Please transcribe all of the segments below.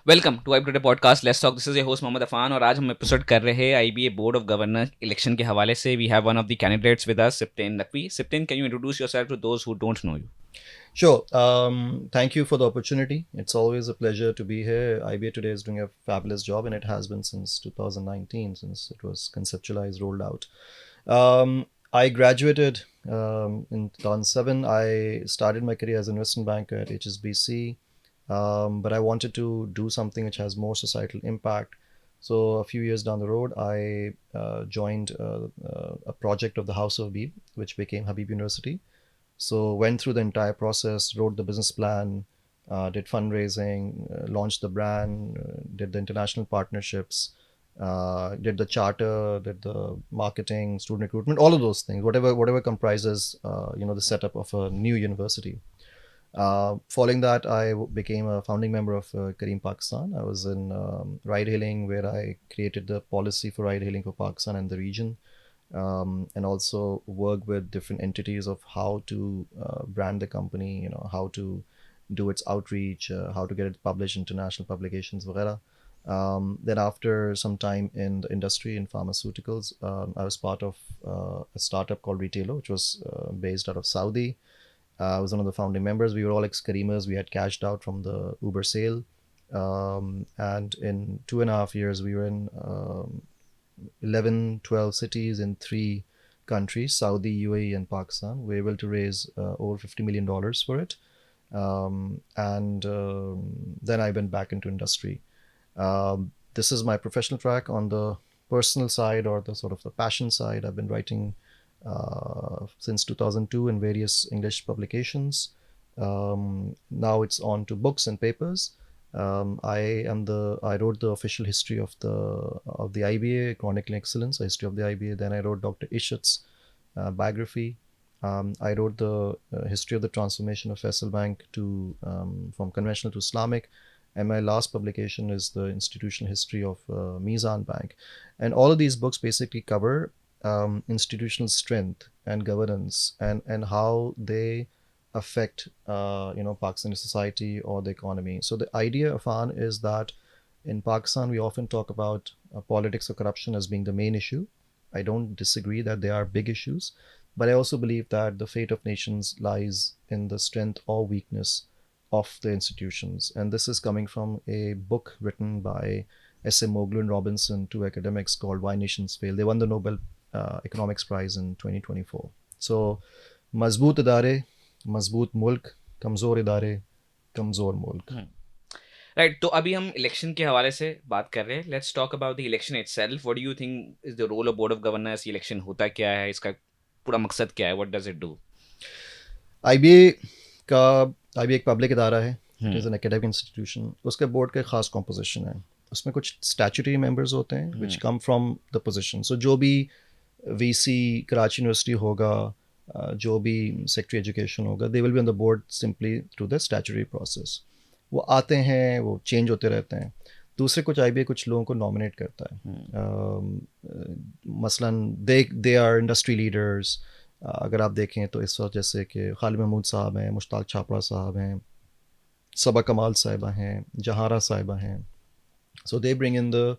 Welcome to I today podcast let's talk. This is your host Mohammad Afan और आज हम episode कर रहे हैं IBA board of governor election के हवाले से। We have one of the candidates with us, Sibtain Naqvi. Sibtain, can you introduce yourself to those who don't know you? Sure. Thank you for the opportunity. It's always a pleasure to be here. IBA Today is doing a fabulous job, and it has been since 2019, since it was conceptualized, rolled out. I graduated in 2007. I started my career as an investment banker at HSBC, but I wanted to do something which has more societal impact. So a few years down the road, I joined a project of the House of Habib, which became Habib University. So went through the entire process, wrote the business plan, did fundraising, launched the brand, did the international partnerships, did the charter, did the marketing, student recruitment, all of those things, whatever comprises the setup of a new university. Following that, I became a founding member of Careem Pakistan. I was in ride hailing, where I created the policy for ride hailing for Pakistan and the region, and also work with different entities of how to brand the company, how to do its outreach, how to get it published in international publications, etc. Then after some time in the industry in pharmaceuticals, I was part of a startup called Retailer, which was based out of Saudi. I was one of the founding members. We were all ex-Kareemers. We had cashed out from the Uber sale. And in 2.5 years, we were in 11, 12 cities in 3 countries, Saudi, UAE, and Pakistan. We were able to raise over $50 million for it. And then I went back into industry. This is my professional track. On the personal side, or the sort of the passion side, I've been writing since 2002 in various English publications. Now it's on to books and papers. I wrote the official history of the IBA, Chronicling Excellence, a history of the IBA. Then I wrote Dr. Ishat's biography. I wrote the history of the transformation of Faisal Bank to from conventional to Islamic. And my last publication is the institutional history of Mizan Bank. And all of these books basically cover institutional strength and governance, and how they affect Pakistani society or the economy. So the idea, Afan, is that in Pakistan we often talk about politics or corruption as being the main issue. I don't disagree that they are big issues, but I also believe that the fate of nations lies in the strength or weakness of the institutions. And this is coming from a book written by S.M. Moglu and Robinson, two academics, called Why Nations Fail. They won the Nobel Economics Prize in 2024. So, मजबूत इदारे, मजबूत मुल्क, कमज़ोर इदारे, कमज़ोर मुल्क. Right, तो अभी हम इलेक्शन के हवाले से बात कर रहे हैं। Let's talk about the election itself. What do you think is the role of board of governors? Election होता क्या है, इसका पूरा मकसद क्या है, what does it do? IBA का IBA एक पब्लिक इदारा है. It is an academic institution. उसके बोर्ड का खास कॉम्पोजिशन है. उसमें कुछ स्टैट्यूटरी मेंबर्स होते हैं विच कम फ्रॉम द पोजीशन. सो जो भी VC कराची यूनिवर्सिटी होगा, जो भी सेक्रेटरी एजुकेशन होगा, they will be on the board simply through the statutory process. वो आते हैं, वो चेंज होते रहते हैं. दूसरे कुछ IBA कुछ लोगों को नॉमिनेट करता है. मसलन दे आर इंडस्ट्री लीडर्स. अगर आप देखें तो इस वक्त जैसे कि खालिद महमूद साहब हैं, मुश्ताक छापड़ा साहब हैं, सबा कमाल साहिबा हैं, जहारा साहिबा हैं. So they bring in the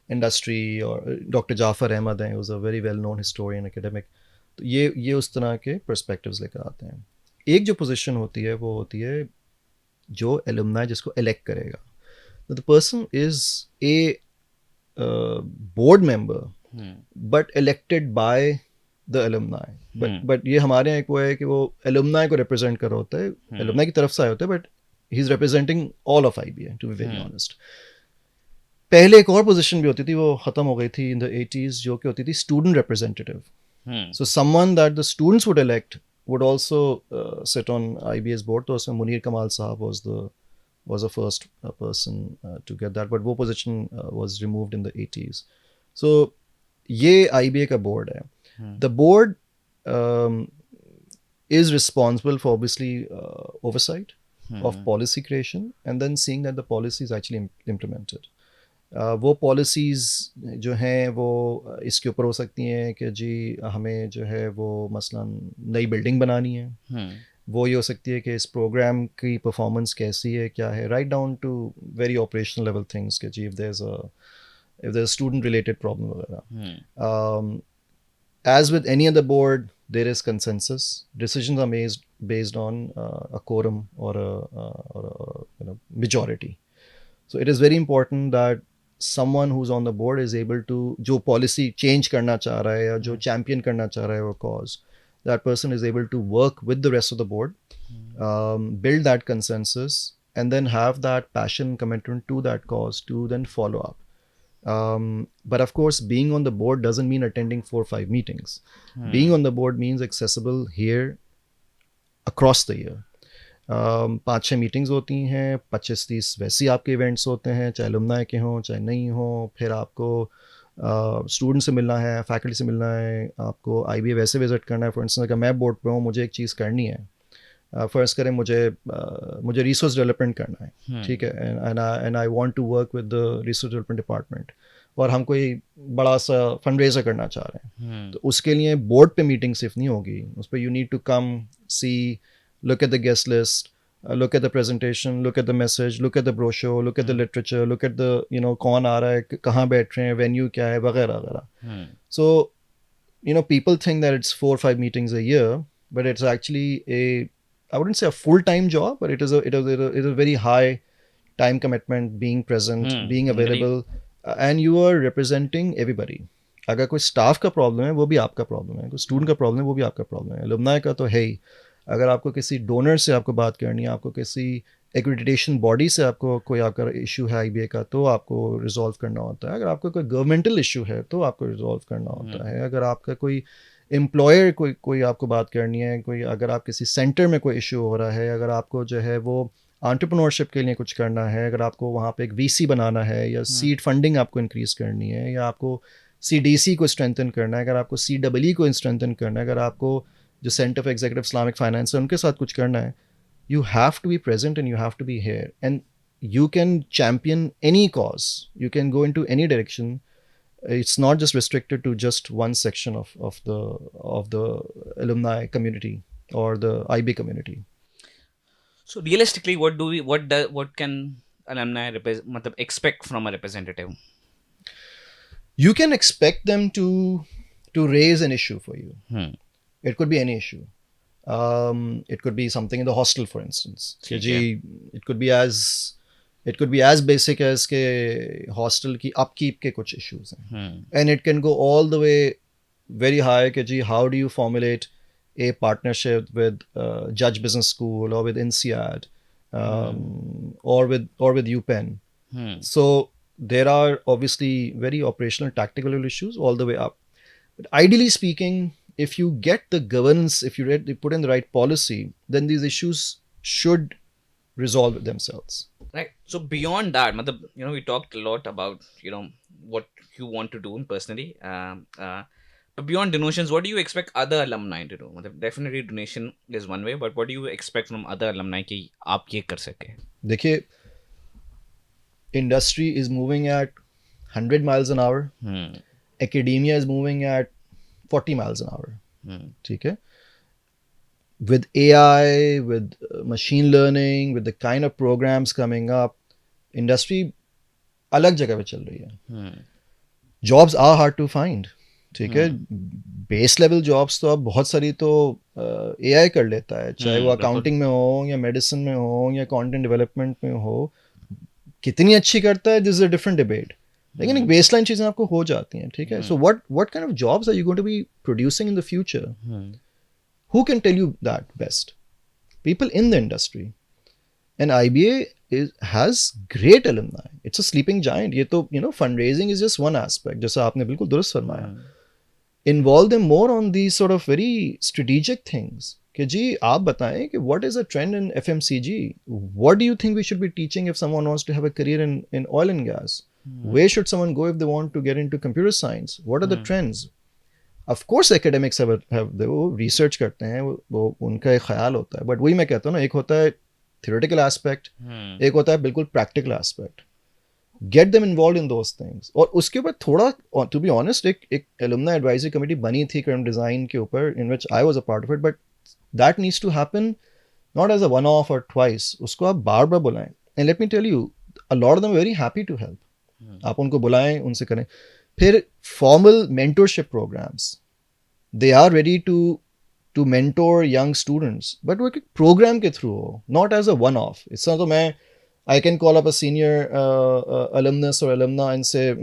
industry. और डॉक्टर जाफ़र अहमद हैं, was a very well known historian academic. तो ये उस तरह के पर्सपेक्टिव्स लेकर आते हैं. एक जो पोजीशन होती है वो होती है जो एलुमनाई जिसको इलेक्ट करेगा. The person is a board member but elected by the alumni. But ये हमारे यहाँ एक वो है कि वो एलुमनाई को रिप्रेजेंट कर रहा होता है, एलुमनाई की तरफ से आए होते हैं, but he is representing all of IBA, to be very honest. पहले एक और पोजीशन भी होती थी, वो ख़त्म हो गई थी इन द 80s, जो कि होती थी student representative. So someone that the students would elect would also sit on IBA's board. तो उसमें मुनीर कमाल साहब was the first person to get that, but वो position was removed in the 80s. So ये IBA का board है. The board is responsible for obviously oversight of policy creation, and then seeing that the policy is actually implemented. वो policies जो हैं वो इसके ऊपर हो सकती हैं कि जी हमें जो है वो मसलन नई बिल्डिंग बनानी है, वो ये हो सकती है कि इस प्रोग्राम की परफॉर्मेंस कैसी है, क्या है, right down to very operational level things कि जी if there's a student related problem वगैरह. As with any other board, there is consensus. Decisions are based on a quorum or a majority. So it is very important that someone who's on the board is able to जो policy change करना चाह रहा है या जो champion करना चाह रहा है वो cause, that person is able to work with the rest of the board, build that consensus, and then have that passion commitment to that cause to then follow up. But of course, being on the board doesn't mean attending 4 or 5 meetings. Being on the board means accessible here across the year. 5-6 meetings होती हैं, 25-30 वैसे ही आपके events होते हैं, चाहे alumni के हों चाहे नहीं हों. फिर आपको स्टूडेंट से मिलना है, फैकल्टी से मिलना है, आपको IBA वैसे विजिट करना है. फॉर इंस्टेंस अगर मैं बोर्ड पे हूँ, मुझे एक चीज़ करनी है, फर्स्ट करें मुझे रिसोर्स डेवलपमेंट करना है, ठीक है, and I want to work with the resource development department, और हम कोई बड़ा सा फंड रेजर करना चाह रहे हैं. तो उसके लिए बोर्ड पे मीटिंग सिर्फ नहीं होगी, उस पर you need to come, see, look at the guest list, look at the presentation, look at the message, look at the brochure, look at the literature, look at the कौन आ रहा है, कहाँ बैठ रहे हैं, venue क्या है, वगैरह वगैरह. So people think that it's 4 or 5 meetings a year, but it's actually I wouldn't say a full-time job, but it is a very high time commitment, being present, being available, and you are representing everybody. अगर कोई staff का problem है वो भी आपका problem है, कोई student का प्रॉब्लम है वो भी आपका प्रॉब्लम है, अलुमनाई का तो है ही. अगर आपको किसी डोनर से आपको बात करनी है, आपको किसी एक्रेडिटेशन बॉडी से आपको कोई आपका इशू है IBA का, तो आपको रिजॉल्व करना होता है. अगर आपको कोई गवर्नमेंटल इशू है तो आपको रिजॉल्व करना होता है. अगर आपका कोई एम्प्लॉयर कोई आपको बात करनी है, कोई अगर आप किसी सेंटर में कोई इशू हो रहा है, अगर आपको जो है वो एंटरप्रेन्योरशिप के लिए कुछ करना है, अगर आपको वहाँ पे एक VC बनाना है, या सीड फंडिंग आपको इंक्रीज़ करनी है, या आपको CDC को स्ट्रेंथन करना है, अगर आपको CEE को स्ट्रेंथन करना है, अगर आपको जो centre for executive Islamic finance है उनके साथ कुछ करना है, you have to be present and you have to be here, and you can champion any cause, you can go into any direction. It's not just restricted to just one section of the alumni community or the IB community. So realistically, what can alumni expect from a representative? You can expect them to raise an issue for you. It could be any issue. It could be something in the hostel, for instance. It could be as basic as के hostel की upkeep के कुछ issues हैं. And it can go all the way very high कि जी how do you formulate a partnership with Judge Business School or with INSEAD, or with UPenn. So there are obviously very operational tactical issues all the way up. But ideally speaking, if you get the governance, if you put in the right policy, then these issues should resolve themselves. Right. So beyond that, we talked a lot about what you want to do personally. But beyond donations, what do you expect other alumni to do? Definitely donation is one way, but what do you expect from other alumni कि आप ये कर सके? देखिए, industry is moving at 100 miles an hour. Academia is moving at 40 miles an hour. ठीक है? With AI, with machine learning, with the kind of programs coming up, industry अलग जगह पे चल रही है. Jobs are hard to find. ठीक है, बेस लेवल जॉब्स तो अब बहुत सारी तो AI कर लेता है, चाहे वो अकाउंटिंग में हो या मेडिसिन में हो या कंटेंट डेवलपमेंट में हो. कितनी अच्छी करता है, this is a different debate, लेकिन एक बेसलाइन चीज़ें आपको हो जाती हैं. ठीक है, so what kind of jobs are you going to be producing in the future? Who can tell you that best? People in the industry. And IBA has great alumni. It's a sleeping giant. ये तो fundraising is just one aspect. जैसा आपने बिल्कुल दुरुस्त फरमाया. Involve them more on these sort of very strategic things. कि जी आप बताएं कि what is the trend in FMCG? What do you think we should be teaching if someone wants to have a career in oil and gas? Where should someone go if they want to get into computer science? What are the trends? Of course academics have वो research करते हैं, वो उनका एक ख्याल होता है, but वही मैं कहता हूँ ना, एक होता है theoretical aspect, एक होता है बिल्कुल practical aspect. Get them involved in those things. और उसके ऊपर थोड़ा, to be honest, एक alumni advisory committee बनी थी curriculum design के ऊपर, in which I was a part of it, but that needs to happen not as a one off or twice, उसको आप बार बार बुलाएं. And let me tell you, a lot of them are very happy to help. आप उनको बुलाएं, उनसे करें. फिर formal mentorship programs, they are ready to mentor young students, but वो एक program के through हो, not as a one off. इस तरह तो मैं I can call up a senior alumnus or alumna and say,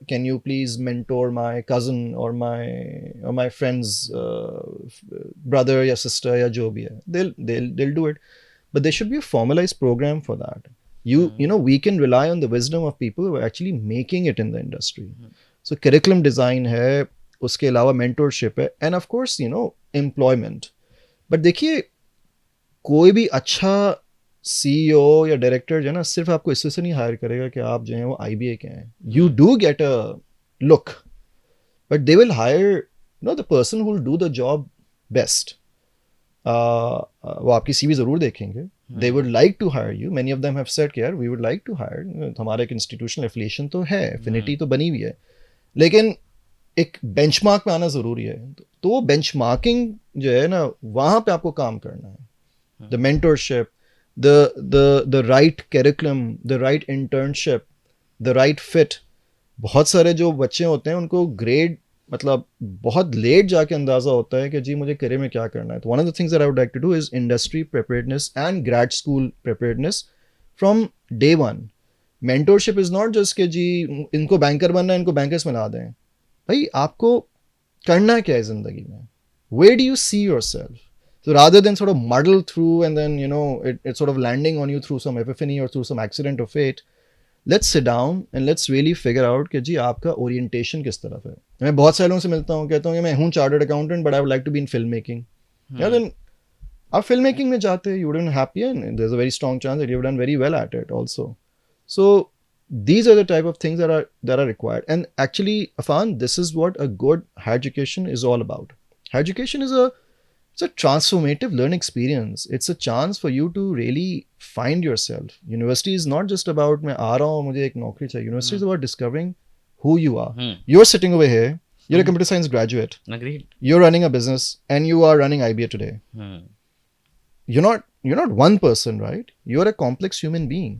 can you please mentor my cousin or my friend's brother or sister or jo bhi hai. They'll do it, but there should be a formalized program for that. We can rely on the wisdom of people who are actually making it in the industry. So curriculum design hai, uske alawa mentorship hai, and of course employment. But देखिए कोई भी अच्छा CEO या director जो है ना सिर्फ आपको इससे नहीं हायर करेगा कि आप जो है वो IBA के हैं. You do get a look, but they will hire the person who will do the job best. वो आपकी CV ज़रूर देखेंगे. They would like to hire you. Many of them have said कि यार we would like to hire. हमारा एक institutional affiliation तो है, एफिनिटी तो बनी हुई है, लेकिन एक बेंचमार्क पे आना ज़रूरी है. तो वो बेंचमार्किंग जो है ना वहाँ पे आपको काम करना है. The mentorship, the right curriculum, the right internship, the right fit. बहुत सारे जो बच्चे होते हैं उनको ग्रेड मतलब बहुत लेट जाके अंदाज़ा होता है कि जी मुझे करियर में क्या करना है. तो one of the things that I would like to do is industry preparedness and grad school preparedness from day one. Mentorship is not just कि जी इनको बैंकर बनना है, इनको बैंकर्स में ला दें. भाई आपको करना क्या है ज़िंदगी में? Where do you see yourself? So rather than sort of muddle through and then it's sort of landing on you through some epiphany or through some accident of fate, let's sit down and let's really figure out कि जी आपका orientation किस तरफ है. मैं बहुत सारे लोगों से मिलता हूँ, कहता हूँ कि मैं हूँ chartered accountant but I would like to be in filmmaking. Yeah, then आप filmmaking में जाते you would have been happy and there's a very strong chance that you have done very well at it also. So these are the type of things that are required. And actually, Afan, this is what a good higher education is all about. Higher education is it's a transformative learning experience. It's a chance for you to really find yourself. University is not just about मैं आ रहा हूँ मुझे एक नौकरी चाहिए. University is about discovering who you are. You're sitting over here. You're a computer science graduate. Agreed. You're running a business and you are running IBA today. You're not one person, right? You're a complex human being.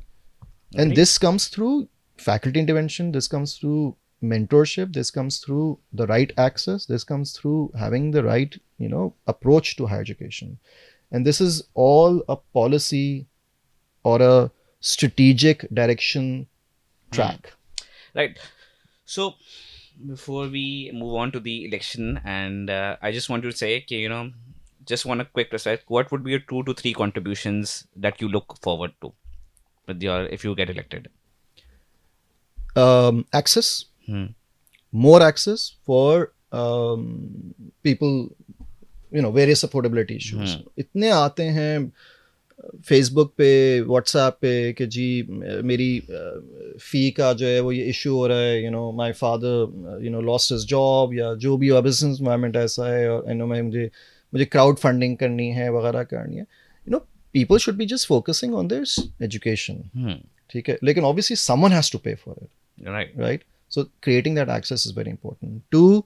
And Agreed. this comes through faculty intervention. This comes through mentorship. This comes through the right access. This comes through having the right approach to higher education. And this is all a policy or a strategic direction track. Right. So before we move on to the election, and I just want to say just want a quick respect, what would be your 2 to 3 contributions that you look forward to with if you get elected? Access. More access for people, various affordability issues. इतने आते हैं Facebook पे, WhatsApp पे कि जी मेरी फ़ी का जो है वो ये इशू हो रहा है, my father lost his job, या जो भी बिजनेस एनवायरनमेंट ऐसा है, और मुझे क्राउड फंडिंग करनी है वगैरह करनी है. People should be just focusing on their education. ठीक है, लेकिन ऑब्वियसली समवन हैज़ टू पे for it. Right. So creating that access is very important. 2,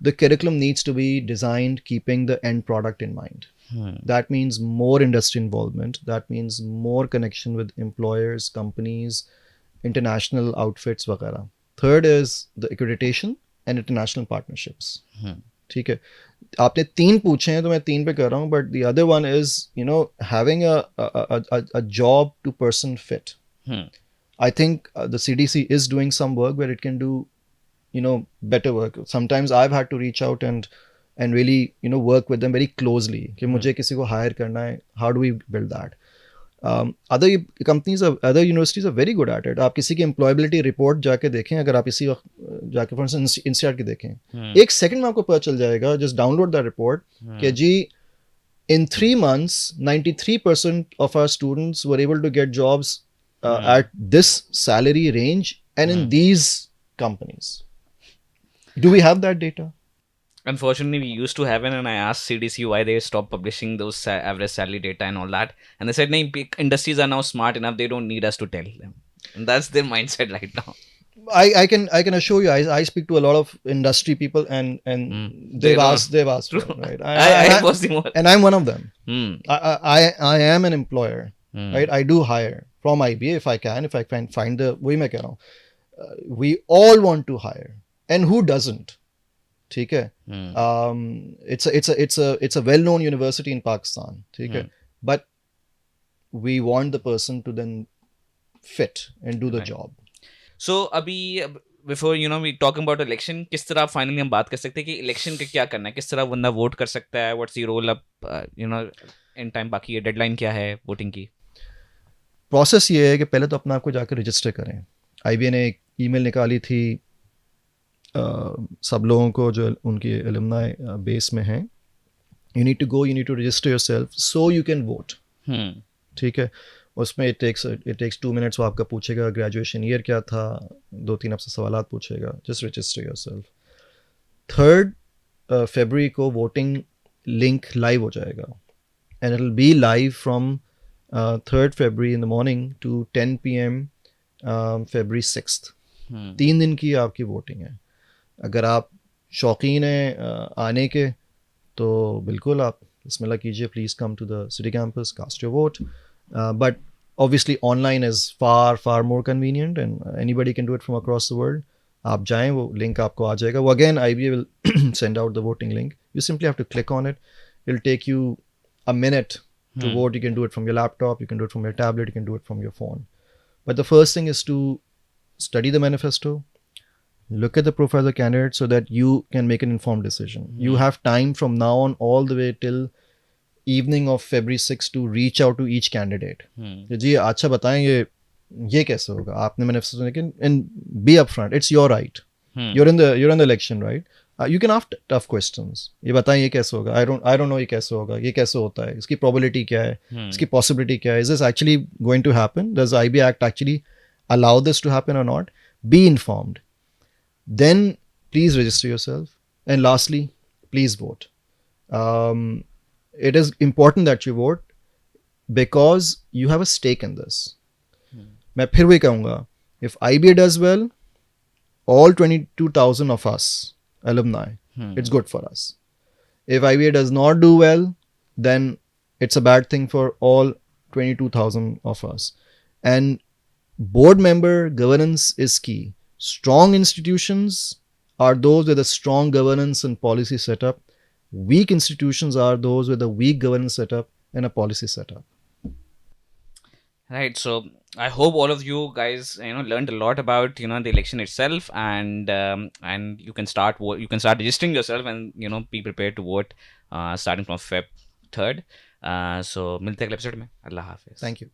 the curriculum needs to be designed keeping the end product in mind. That means more industry involvement. That means more connection with employers, companies, international outfits, वगैरह. 3rd is the accreditation and international partnerships. ठीक है, आपने 3 पूछे हैं तो मैं 3 पे कर रहा हूँ, but the other one is having a job to person fit. I think the CDC is doing some work where it can do, better work. Sometimes I've had to reach out and really, work with them very closely. कि मुझे किसी को hire करना है, how do we build that? Other companies, other universities are very good at it. आप किसी की employability report जाके देखें, अगर आप इसी वक्त जाके for instance INSEAD की देखें, 1 second में आपको पता चल जाएगा. Just download that report कि जी in 3 months 93% of our students were able to get jobs at this salary range and in these companies. Do we have that data? Unfortunately, we used to have it, and I asked CDC why they stopped publishing those average salary data and all that, and they said, "No, industries are now smart enough; they don't need us to tell them." And that's their mindset right now. I can assure you, I speak to a lot of industry people, and They they've don't. asked for True. it, right? I was the one. And I'm one of them. Hmm. I am an employer, Hmm. right? I do hire from IBA if I can find the वही मैं कह रहा हूँ. We all want to hire, and who doesn't? ठीक है. Hmm. It's a well-known university in Pakistan. ठीक है. But we want the person to then fit and do the Right. job. So अभी before we talking about election, किस तरह finally हम बात कर सकते हैं कि इलेक्शन का क्या करना है, किस तरह बंदा वोट कर सकता है, व्हाट्स द रोल अब इन टाइम, बाकी डेडलाइन क्या है वोटिंग की? प्रोसेस ये है कि पहले तो अपना आपको जाकर रजिस्टर करें. आईबीए ने एक ईमेल निकाली थी सब लोगों को जो उनकी एलुमनाई बेस में हैं. You need to register yourself so you can vote. ठीक है. उसमें इट टेक्स 2 मिनट्स. वो आपका पूछेगा ग्रेजुएशन ईयर क्या था, 2-3 आपसे सवाल पूछेगा. Just register yourself. 3rd February को वोटिंग लिंक लाइव हो जाएगा, and it will be live from 3rd February in the morning to 10 p.m. February 6th. 3 दिन की आपकी वोटिंग है. अगर आप शौकीन हैं आने के, तो बिल्कुल आप बिस्मिल्लाह कीजिए. Please come to the city campus, cast your vote. But obviously online is far more convenient, and anybody can do it from across the world. आप जाएं, वो लिंक आपको आ जाएगा. वो again IBA will send out the voting link. You simply have to click on it. It'll take you a minute to vote. You can do it from your laptop, you can do it from your tablet, you can do it from your phone. But the first thing is to study the manifesto, look at the profile of the candidate so that you can make an informed decision. You have time from now on all the way till evening of February 6th to reach out to each candidate. जी अच्छा बताएं ये कैसे होगा, आपने manifesto, लेकिन and be upfront. It's your right. You're in the election, right? You can ask tough questions. ये बताएं ये कैसे होगा. I don't know ये कैसे होगा, ये कैसे होता है, इसकी probability क्या है, इसकी possibility क्या है, is this actually going to happen, does the IB Act actually allow this to happen or not? Be informed. Then please register yourself, and lastly, please vote. It is important that you vote because you have a stake in this. मैं फिर वही कहूँगा, if IBA does well, all 22,000 of us alumni, it's good for us. If IBA does not do well, then it's a bad thing for all 22,000 of us. And board member governance is key. Strong institutions are those with a strong governance and policy setup. Weak institutions are those with a weak governance setup and a policy setup. Right. So I hope all of you guys learned a lot about the election itself, and you can start registering yourself, and be prepared to vote starting from Feb 3rd. So मिलते हैं अगले episode में. अल्लाह हाफिज. Thank you.